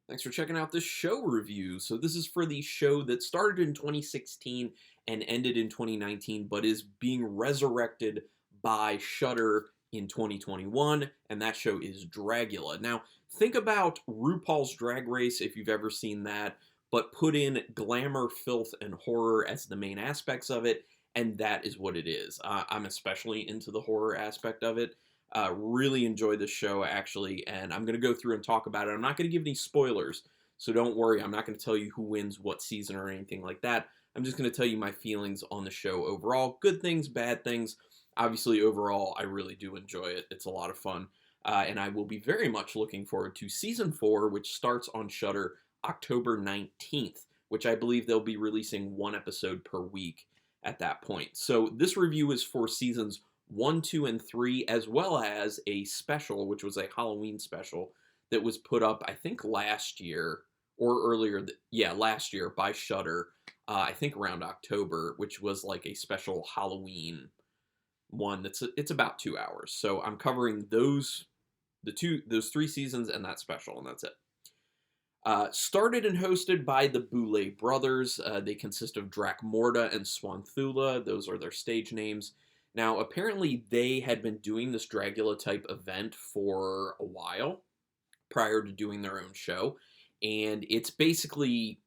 Thanks for checking out this show review. So this is for the show that started in 2016 and ended in 2019, but is being resurrected by Shudder in 2021, and that show is Dragula. Now, think about RuPaul's Drag Race if you've ever seen that, but put in glamour, filth, and horror as the main aspects of it, and that is what it is. I'm especially into the horror aspect of it. Really enjoyed this show, actually, and I'm going to go through and talk about it. I'm not going to give any spoilers, so don't worry. I'm not going to tell you who wins what season or anything like that. I'm just going to tell you my feelings on the show overall. Good things, bad things. Obviously, overall, I really do enjoy it. It's a lot of fun. And I will be very much looking forward to season 4, which starts on Shudder October 19th, which I believe they'll be releasing one episode per week at that point. So this review is for seasons 1, 2, and 3, as well as a special, which was a Halloween special that was put up, I think, last year or earlier. Yeah, last year by Shudder. I think around October, which was like a special Halloween one. It's about 2 hours. So I'm covering those 3 seasons and that special, and that's it. Started and hosted by the Boulet Brothers. They consist of Drakmorda and Swanthula. Those are their stage names. Now, apparently, they had been doing this Dragula type event for a while prior to doing their own show. And it's basically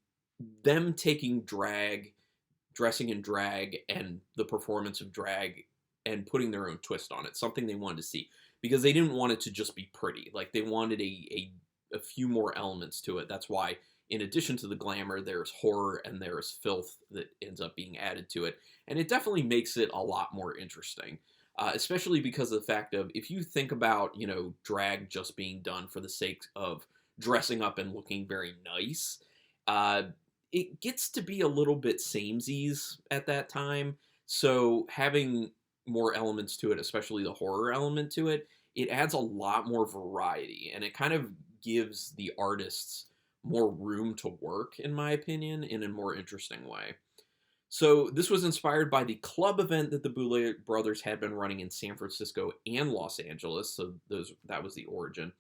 them taking drag, dressing in drag, and the performance of drag and putting their own twist on it. Something they wanted to see. Because they didn't want it to just be pretty. Like, they wanted a few more elements to it. That's why, in addition to the glamour, there's horror and there's filth that ends up being added to it. And it definitely makes it a lot more interesting, especially because of the fact of, if you think about, drag just being done for the sake of dressing up and looking very nice, it gets to be a little bit samesies at that time. So having more elements to it, especially the horror element to it, it adds a lot more variety, and it kind of gives the artists more room to work, in my opinion, in a more interesting way. So this was inspired by the club event that the Boulet Brothers had been running in San Francisco and Los Angeles. So that was the origin.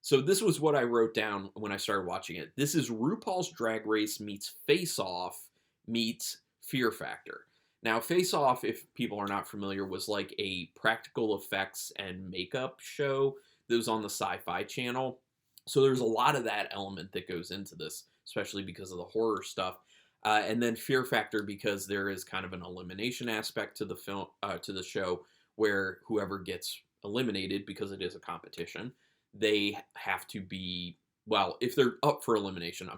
So this was what I wrote down when I started watching it. This is RuPaul's Drag Race meets Face Off meets Fear Factor. Now, Face Off, if people are not familiar, was like a practical effects and makeup show that was on the Sci-Fi Channel. So there's a lot of that element that goes into this, especially because of the horror stuff. And then Fear Factor, because there is kind of an elimination aspect to the film, to the show, where whoever gets eliminated, because it is a competition, they have to be, well, if they're up for elimination,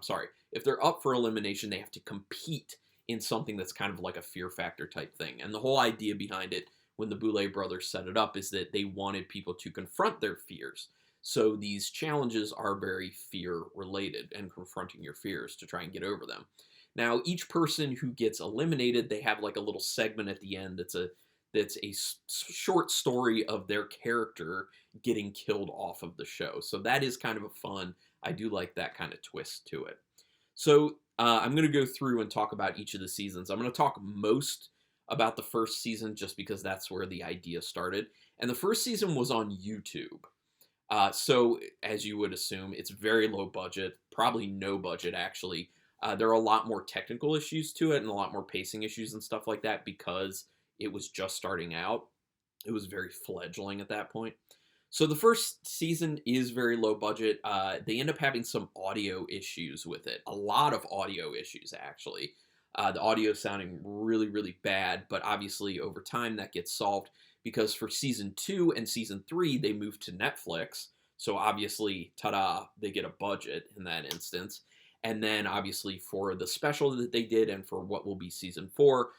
if they're up for elimination, they have to compete in something that's kind of like a Fear Factor type thing. And the whole idea behind it, when the Boulet Brothers set it up, is that they wanted people to confront their fears. So these challenges are very fear related, and confronting your fears to try and get over them. Now, each person who gets eliminated, they have like a little segment at the end that's a short story of their character getting killed off of the show. So that is kind of a fun. I do like that kind of twist to it. So I'm going to go through and talk about each of the seasons. I'm going to talk most about the first season just because that's where the idea started. And the first season was on YouTube. So, as you would assume, it's very low budget, probably no budget, actually. There are a lot more technical issues to it and a lot more pacing issues and stuff like that because it was just starting out. It was very fledgling at that point. So the first season is very low budget. They end up having some audio issues with it. A lot of audio issues, actually. The audio sounding really, really bad, but obviously over time that gets solved because for season 2 and season 3, they moved to Netflix. So obviously, ta-da, they get a budget in that instance. And then obviously for the special that they did and for what will be season 4,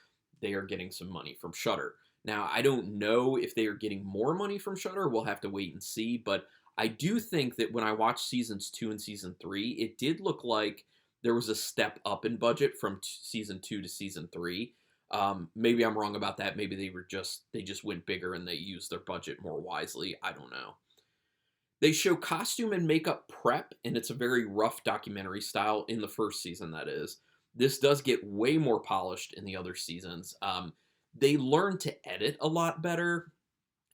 they are getting some money from Shudder. Now, I don't know if they are getting more money from Shudder. We'll have to wait and see. But I do think that when I watched seasons 2 and season 3, it did look like there was a step up in budget from season 2 to season 3. Maybe I'm wrong about that. Maybe they just went bigger and they used their budget more wisely. I don't know. They show costume and makeup prep, and it's a very rough documentary style in the first season, that is. This does get way more polished in the other seasons. They learn to edit a lot better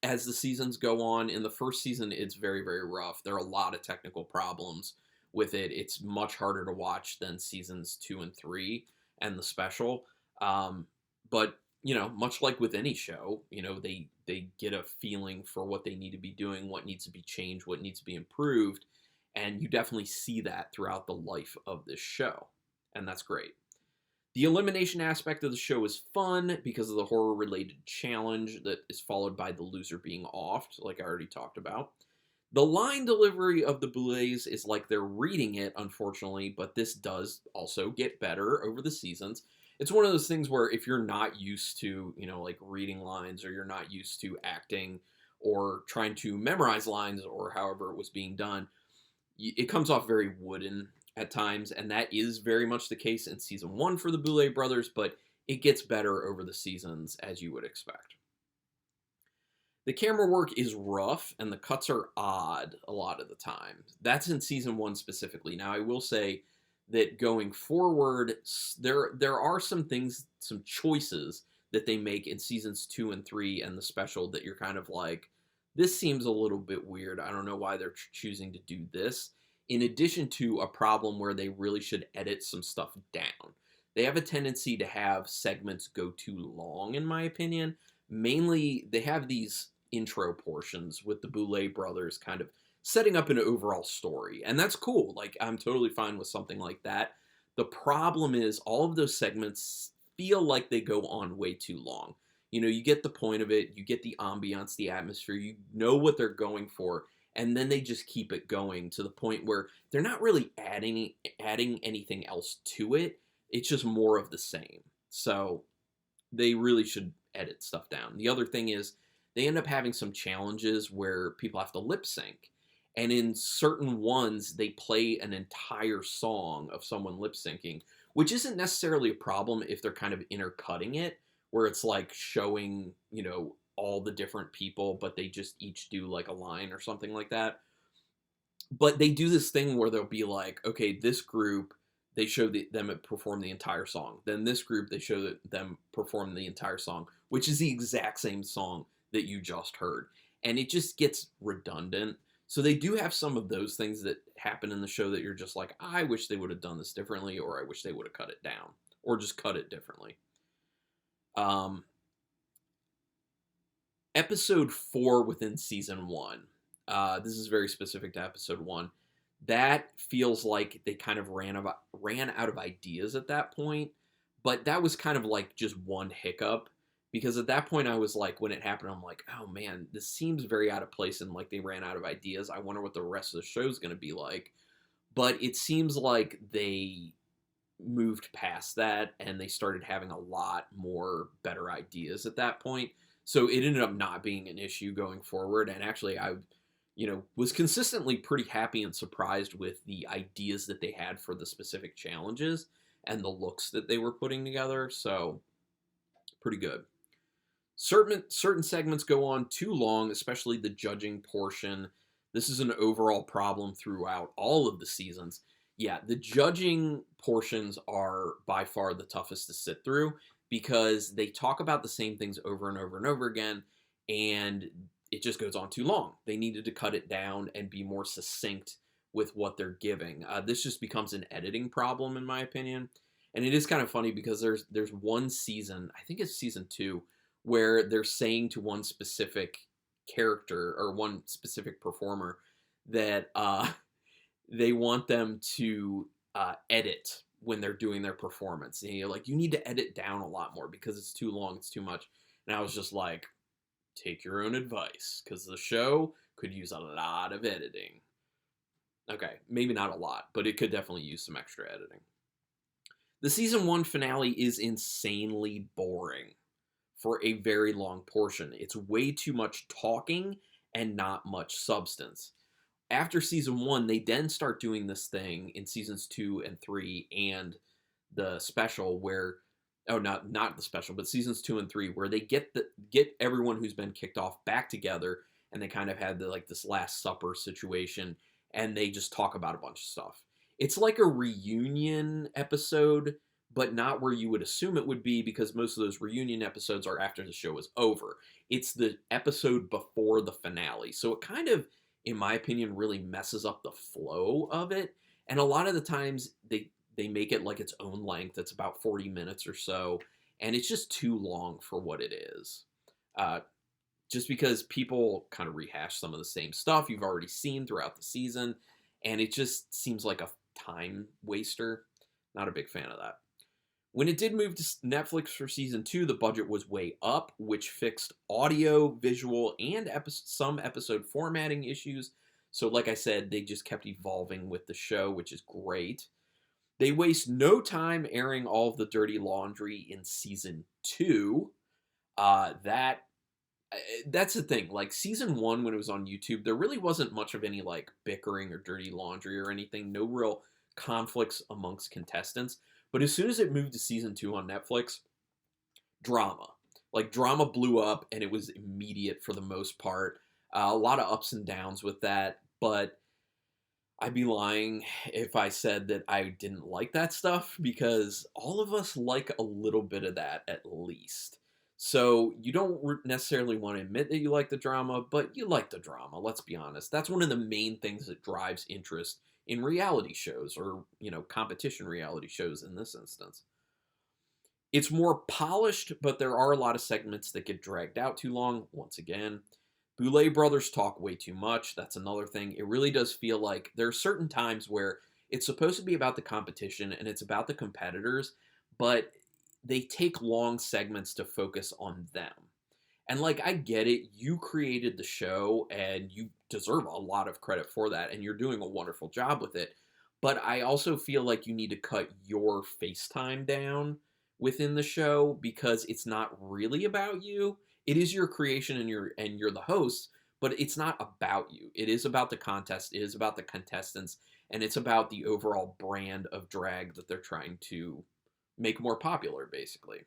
as the seasons go on. In the first season, it's very, very rough. There are a lot of technical problems with it. It's much harder to watch than seasons 2 and 3 and the special. But you know, much like with any show, you know, they get a feeling for what they need to be doing, what needs to be changed, what needs to be improved, and you definitely see that throughout the life of this show, and that's great. The elimination aspect of the show is fun because of the horror-related challenge that is followed by the loser being offed, like I already talked about. The line delivery of the Boulets is like they're reading it, unfortunately, but this does also get better over the seasons. It's one of those things where if you're not used to, you know, like reading lines, or you're not used to acting or trying to memorize lines, or however it was being done, it comes off very wooden at times, and that is very much the case in season 1 for the Boulet Brothers, but it gets better over the seasons, as you would expect. The camera work is rough, and the cuts are odd a lot of the time. That's in season 1 specifically. Now, I will say that going forward, there are some things, some choices that they make in seasons 2 and 3 and the special that you're kind of like, this seems a little bit weird. I don't know why they're choosing to do this. In addition to a problem where they really should edit some stuff down. They have a tendency to have segments go too long, in my opinion. Mainly, they have these intro portions with the Boulet brothers kind of setting up an overall story, and that's cool. Like, I'm totally fine with something like that. The problem is all of those segments feel like they go on way too long. You know, you get the point of it, you get the ambiance, the atmosphere, you know what they're going for, and then they just keep it going to the point where they're not really adding anything else to it. It's just more of the same. So they really should edit stuff down. The other thing is they end up having some challenges where people have to lip sync. And in certain ones, they play an entire song of someone lip syncing, which isn't necessarily a problem if they're kind of intercutting it, where it's like showing, you know, all the different people, but they just each do like a line or something like that. But they do this thing where they'll be like, okay, this group, they show them perform the entire song. Then this group, they show them perform the entire song, which is the exact same song that you just heard. And it just gets redundant. So they do have some of those things that happen in the show that you're just like, I wish they would have done this differently, or I wish they would have cut it down, or just cut it differently. Episode 4 within season 1. This is very specific to episode 1. That feels like they kind of ran out of ideas at that point, but that was kind of like just one hiccup, because at that point I was like, when it happened, I'm like, oh man, this seems very out of place, and like they ran out of ideas. I wonder what the rest of the show is going to be like. But it seems like they moved past that, and they started having a lot more better ideas at that point. So it ended up not being an issue going forward, and actually I was consistently pretty happy and surprised with the ideas that they had for the specific challenges and the looks that they were putting together. So pretty good. Certain segments go on too long, especially the judging portion. This is an overall problem throughout all of the seasons. Yeah, the judging portions are by far the toughest to sit through, because they talk about the same things over and over and over again, and it just goes on too long. They needed to cut it down and be more succinct with what they're giving. This just becomes an editing problem, in my opinion. And it is kind of funny because there's one season, I think it's season 2, where they're saying to one specific character or one specific performer that they want them to edit when they're doing their performance. And you're like, you need to edit down a lot more because it's too long, it's too much. And I was just like, take your own advice, because the show could use a lot of editing. Okay, maybe not a lot, but it could definitely use some extra editing. The season 1 finale is insanely boring for a very long portion. It's way too much talking and not much substance. After season 1, they then start doing this thing in seasons 2 and 3 and the special where, oh, not the special, but seasons 2 and 3, where they get everyone who's been kicked off back together, and they kind of had this Last Supper situation, and they just talk about a bunch of stuff. It's like a reunion episode, but not where you would assume it would be, because most of those reunion episodes are after the show is over. It's the episode before the finale. So it kind of, in my opinion, really messes up the flow of it. And a lot of the times they make it like its own length. It's about 40 minutes or so, and it's just too long for what it is. Uh, just because people kind of rehash some of the same stuff you've already seen throughout the season, and it just seems like a time waster. Not a big fan of that. When it did move to Netflix for season 2, the budget was way up, which fixed audio, visual, and some episode formatting issues. So, like I said, they just kept evolving with the show, which is great. They waste no time airing all of the dirty laundry in season 2. That's the thing. Like season 1, when it was on YouTube, there really wasn't much of any like bickering or dirty laundry or anything. No real conflicts amongst contestants. But as soon as it moved to season 2 on Netflix, drama. Like drama blew up, and it was immediate for the most part. A lot of ups and downs with that, but I'd be lying if I said that I didn't like that stuff, because all of us like a little bit of that at least. So you don't necessarily want to admit that you like the drama, but you like the drama, let's be honest. That's one of the main things that drives interest in reality shows, or, competition reality shows in this instance. It's more polished, but there are a lot of segments that get dragged out too long, once again. Boulet Brothers talk way too much. That's another thing. It really does feel like there are certain times where it's supposed to be about the competition and it's about the competitors, but they take long segments to focus on them. And like, I get it. You created the show and you deserve a lot of credit for that, and you're doing a wonderful job with it. But I also feel like you need to cut your FaceTime down within the show, because it's not really about you. It is your creation, and you're the host, but it's not about you. It is about the contest, it is about the contestants, and it's about the overall brand of drag that they're trying to make more popular, basically.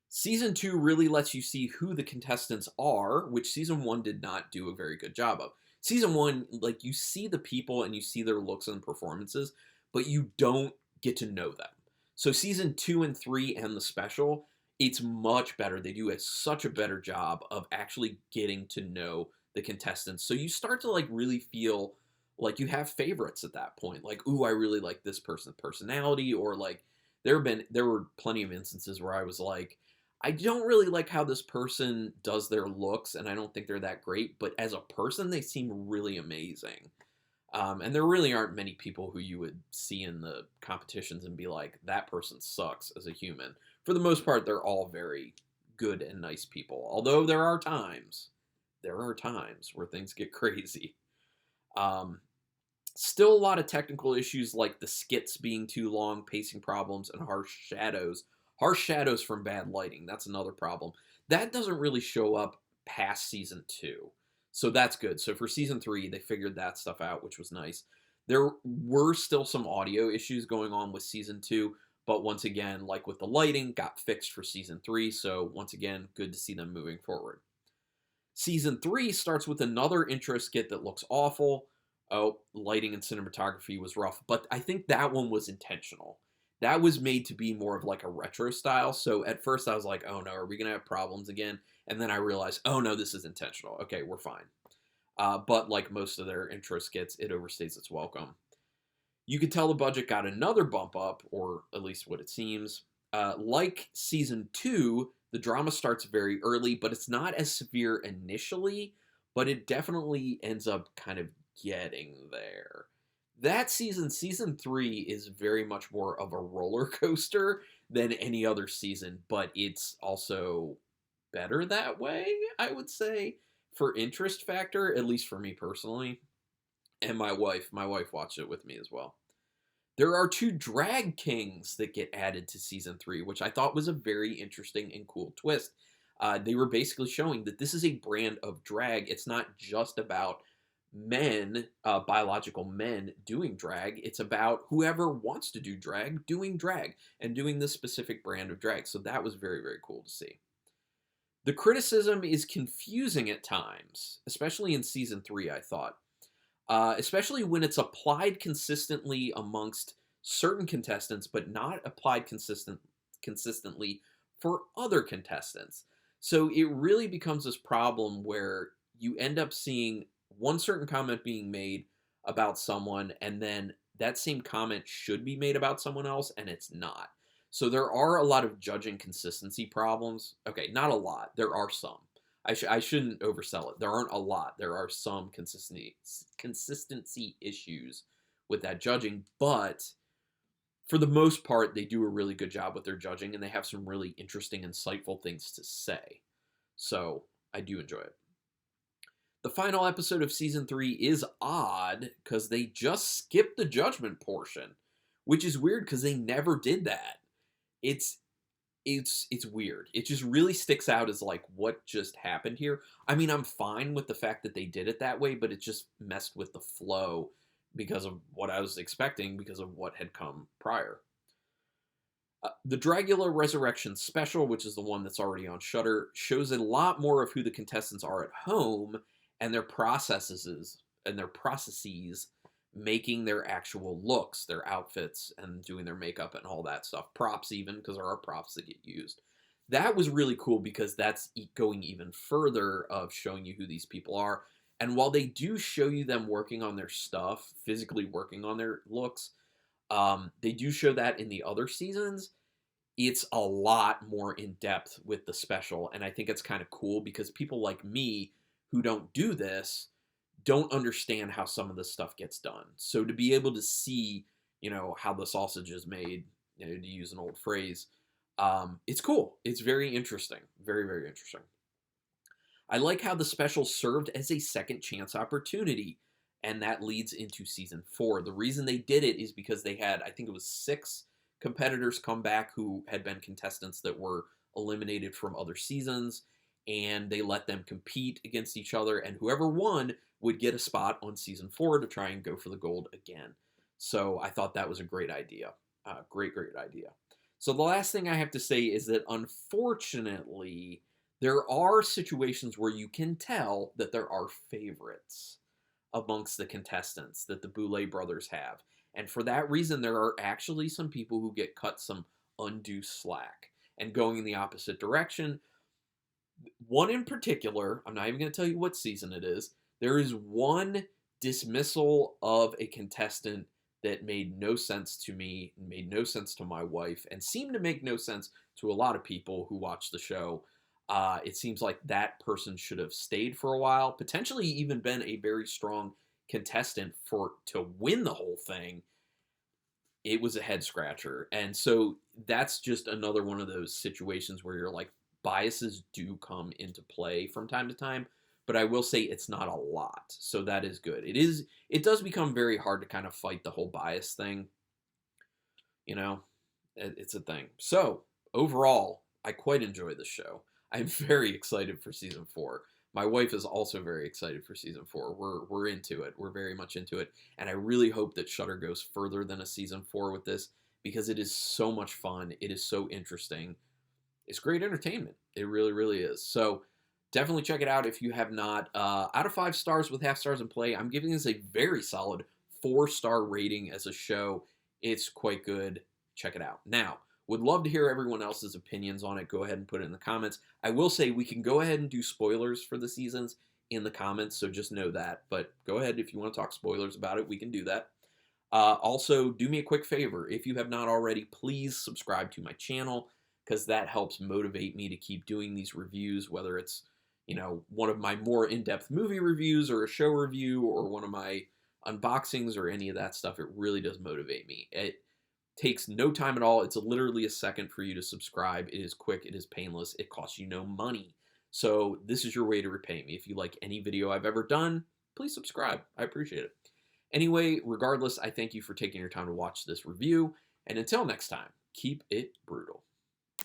Season 2 really lets you see who the contestants are, which season 1 did not do a very good job of. Season 1, like, you see the people and you see their looks and performances, but you don't get to know them. So season 2 and 3 and the special, it's much better. They do such a better job of actually getting to know the contestants. So you start to like really feel like you have favorites at that point. Like, ooh, I really like this person's personality, or like there were plenty of instances where I was like, I don't really like how this person does their looks, and I don't think they're that great, but as a person, they seem really amazing. And there really aren't many people who you would see in the competitions and be like, that person sucks as a human. For the most part, they're all very good and nice people. Although there are times where things get crazy. Still a lot of technical issues, like the skits being too long, pacing problems, and harsh shadows. Harsh shadows from bad lighting, that's another problem. That doesn't really show up past season 2. So that's good. So for season 3, they figured that stuff out, which was nice. There were still some audio issues going on with season 2, but once again, like with the lighting, got fixed for season 3. So once again, good to see them moving forward. Season 3 starts with another intro skit that looks awful. Oh, lighting and cinematography was rough, but I think that one was intentional. That was made to be more of like a retro style. So at first I was like, oh no, are we going to have problems again? And then I realized, oh no, this is intentional. Okay, we're fine. But like most of their intro skits, it overstays its welcome. You could tell the budget got another bump up, or at least what it seems. Like season 2, the drama starts very early, but it's not as severe initially, but it definitely ends up kind of getting there. That season 3, is very much more of a roller coaster than any other season, but it's also better that way, I would say, for interest factor, at least for me personally. And my wife watched it with me as well. There are 2 drag kings that get added to season 3, which I thought was a very interesting and cool twist. They were basically showing that this is a brand of drag. It's not just about men, biological men doing drag. It's about whoever wants to do drag doing drag, and doing this specific brand of drag. So that was very, very cool to see. The criticism is confusing at times, especially in season 3, I thought. Especially when it's applied consistently amongst certain contestants, but not applied consistently for other contestants. So it really becomes this problem where you end up seeing one certain comment being made about someone, and then that same comment should be made about someone else, and it's not. So there are a lot of judging consistency problems. Okay, not a lot. There are some. I shouldn't oversell it. There aren't a lot. There are some consistency issues with that judging, but for the most part, they do a really good job with their judging, and they have some really interesting, insightful things to say. So I do enjoy it. The final episode of season 3 is odd because they just skipped the judgment portion, which is weird because they never did that. It's weird. It just really sticks out as like what just happened here. I mean, I'm fine with the fact that they did it that way, but it just messed with the flow because of what I was expecting because of what had come prior. The Dragula Resurrection special, which is the one that's already on Shudder, shows a lot more of who the contestants are at home and their processes making their actual looks, their outfits, and doing their makeup and all that stuff. Props even, because there are props that get used. That was really cool because that's going even further of showing you who these people are. And while they do show you them working on their stuff, physically working on their looks, they do show that in the other seasons. It's a lot more in depth with the special, and I think it's kind of cool because people like me who don't do this don't understand how some of this stuff gets done. So to be able to see, how the sausage is made, to use an old phrase, it's cool. It's very interesting. Very, very interesting. I like how the special served as a second chance opportunity, and that leads into season 4. The reason they did it is because they had, I think it was 6 competitors come back who had been contestants that were eliminated from other seasons, and they let them compete against each other, and whoever won would get a spot on season 4 to try and go for the gold again. So I thought that was a great idea. Great idea. So the last thing I have to say is that unfortunately, there are situations where you can tell that there are favorites amongst the contestants that the Boulet Brothers have. And for that reason, there are actually some people who get cut some undue slack. And going in the opposite direction, one in particular, I'm not even going to tell you what season it is, there is one dismissal of a contestant that made no sense to me, made no sense to my wife, and seemed to make no sense to a lot of people who watch the show. It seems like that person should have stayed for a while, potentially even been a very strong contestant to win the whole thing. It was a head scratcher. And so that's just another one of those situations where you're like, biases do come into play from time to time, but I will say it's not a lot. So that is good. It does become very hard to kind of fight the whole bias thing. It's a thing. So overall, I quite enjoy this show. I'm very excited for season 4. My wife is also very excited for season 4. We're into it. We're very much into it. And I really hope that Shudder goes further than a season 4 with this because it is so much fun. It is so interesting. It's great entertainment. It really, really is. So definitely check it out if you have not. Out of 5 stars with half stars in play, I'm giving this a very solid 4-star rating as a show. It's quite good. Check it out. Now, would love to hear everyone else's opinions on it. Go ahead and put it in the comments. I will say we can go ahead and do spoilers for the seasons in the comments, so just know that. But go ahead if you want to talk spoilers about it. We can do that. Also, do me a quick favor. If you have not already, please subscribe to my channel because that helps motivate me to keep doing these reviews, whether it's one of my more in-depth movie reviews or a show review or one of my unboxings or any of that stuff. It really does motivate me. It takes no time at all. It's literally a second for you to subscribe. It is quick. It is painless. It costs you no money. So this is your way to repay me. If you like any video I've ever done, please subscribe. I appreciate it. Anyway, regardless, I thank you for taking your time to watch this review. And until next time, keep it brutal.